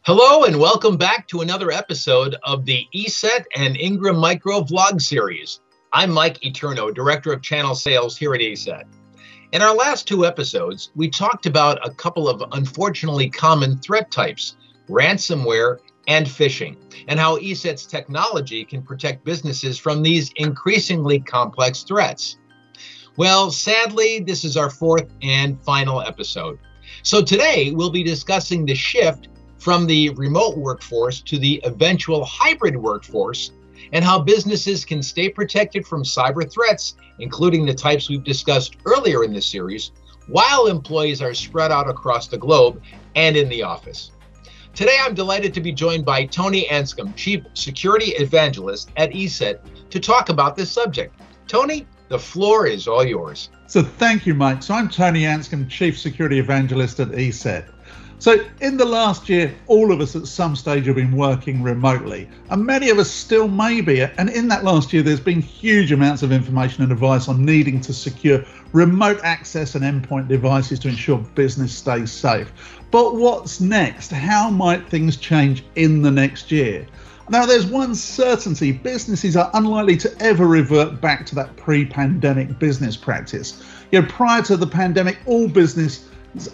Hello and welcome back to another episode of the ESET and Ingram Micro Vlog series. I'm Mike Eterno, Director of Channel Sales here at ESET. In our last two episodes, we talked about a couple of unfortunately common threat types, ransomware and phishing, and how ESET's technology can protect businesses from these increasingly complex threats. Well, sadly, this is our fourth and final episode. So today we'll be discussing the shift from the remote workforce to the eventual hybrid workforce, and how businesses can stay protected from cyber threats, including the types we've discussed earlier in this series, while employees are spread out across the globe and in the office. Today, I'm delighted to be joined by Tony Anscombe, Chief Security Evangelist at ESET, to talk about this subject. Tony, the floor is all yours. So thank you, Mike. So I'm Tony Anscombe, Chief Security Evangelist at ESET. So in the last year, all of us at some stage have been working remotely, and many of us still may be. And in that last year, there's been huge amounts of information and advice on needing to secure remote access and endpoint devices to ensure business stays safe. But what's next? How might things change in the next year? Now, there's one certainty: businesses are unlikely to ever revert back to that pre-pandemic business practice. Prior to the pandemic, all business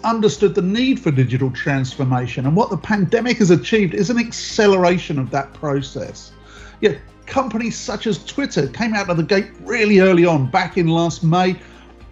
understood the need for digital transformation, and what the pandemic has achieved is an acceleration of that process. Companies such as Twitter came out of the gate really early on. Back in last May,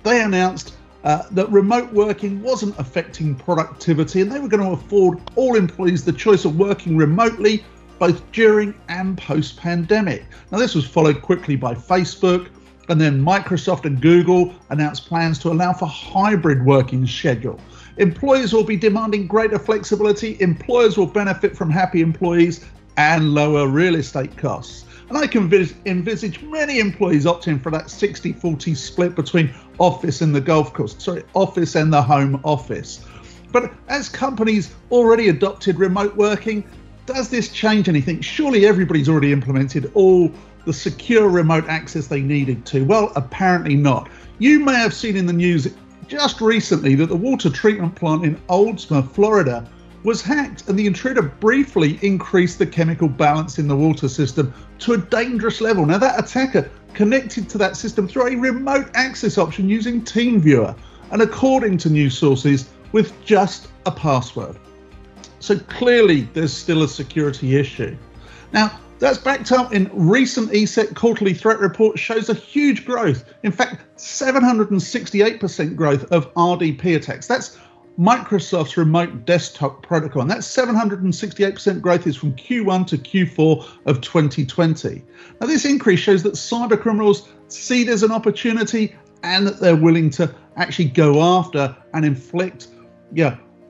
they announced that remote working wasn't affecting productivity, and they were going to afford all employees the choice of working remotely both during and post-pandemic. Now, this was followed quickly by Facebook, and then Microsoft and Google announced plans to allow for hybrid working schedule. Employees will be demanding greater flexibility, employers will benefit from happy employees and lower real estate costs. And I can envisage many employees opting for that 60-40 split between office and the office and the home office. But as companies already adopted remote working, does this change anything? Surely everybody's already implemented all the secure remote access they needed to. Well, apparently not. You may have seen in the news just recently that the water treatment plant in Oldsmar, Florida was hacked, and the intruder briefly increased the chemical balance in the water system to a dangerous level. Now, that attacker connected to that system through a remote access option using TeamViewer, and according to news sources, with just a password. So clearly there's still a security issue. Now, that's backed up in recent ESET quarterly threat report, shows a huge growth. In fact, 768% growth of RDP attacks. That's Microsoft's remote desktop protocol. And that 768% growth is from Q1 to Q4 of 2020. Now, this increase shows that cyber criminals see there's an opportunity and that they're willing to actually go after and inflict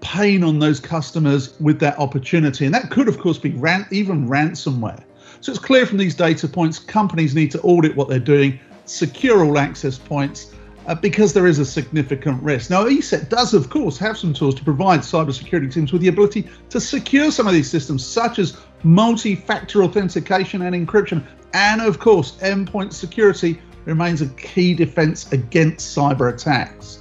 pain on those customers with that opportunity. And that could, of course, be even ransomware. So it's clear from these data points, companies need to audit what they're doing, secure all access points, because there is a significant risk. Now, ESET does, of course, have some tools to provide cybersecurity teams with the ability to secure some of these systems, such as multi-factor authentication and encryption. And of course, endpoint security remains a key defense against cyber attacks.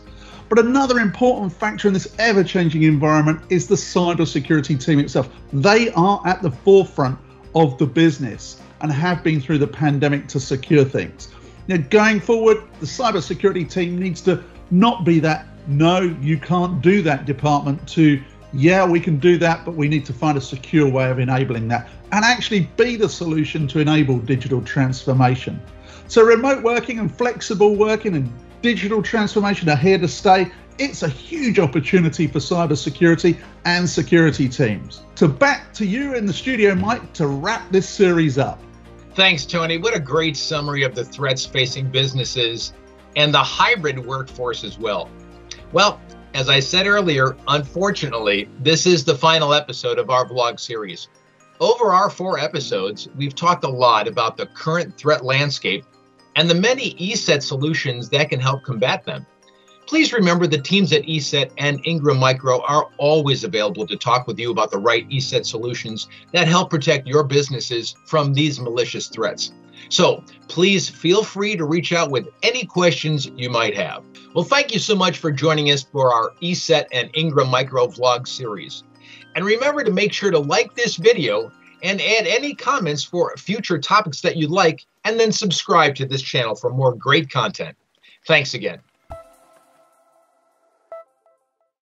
But another important factor in this ever-changing environment is the cybersecurity team itself. They are at the forefront of the business and have been through the pandemic to secure things. Now, going forward, the cybersecurity team needs to not be that, no, you can't do that department, to, yeah, we can do that, but we need to find a secure way of enabling that, and actually be the solution to enable digital transformation. So remote working and flexible working and digital transformation are here to stay. It's a huge opportunity for cybersecurity and security teams. So back to you in the studio, Mike, to wrap this series up. Thanks, Tony. What a great summary of the threats facing businesses and the hybrid workforce as well. Well, as I said earlier, unfortunately, this is the final episode of our vlog series. Over our 4 episodes, we've talked a lot about the current threat landscape and the many ESET solutions that can help combat them. Please remember the teams at ESET and Ingram Micro are always available to talk with you about the right ESET solutions that help protect your businesses from these malicious threats. So please feel free to reach out with any questions you might have. Well, thank you so much for joining us for our ESET and Ingram Micro vlog series. And remember to make sure to like this video and add any comments for future topics that you'd like, and then subscribe to this channel for more great content. Thanks again.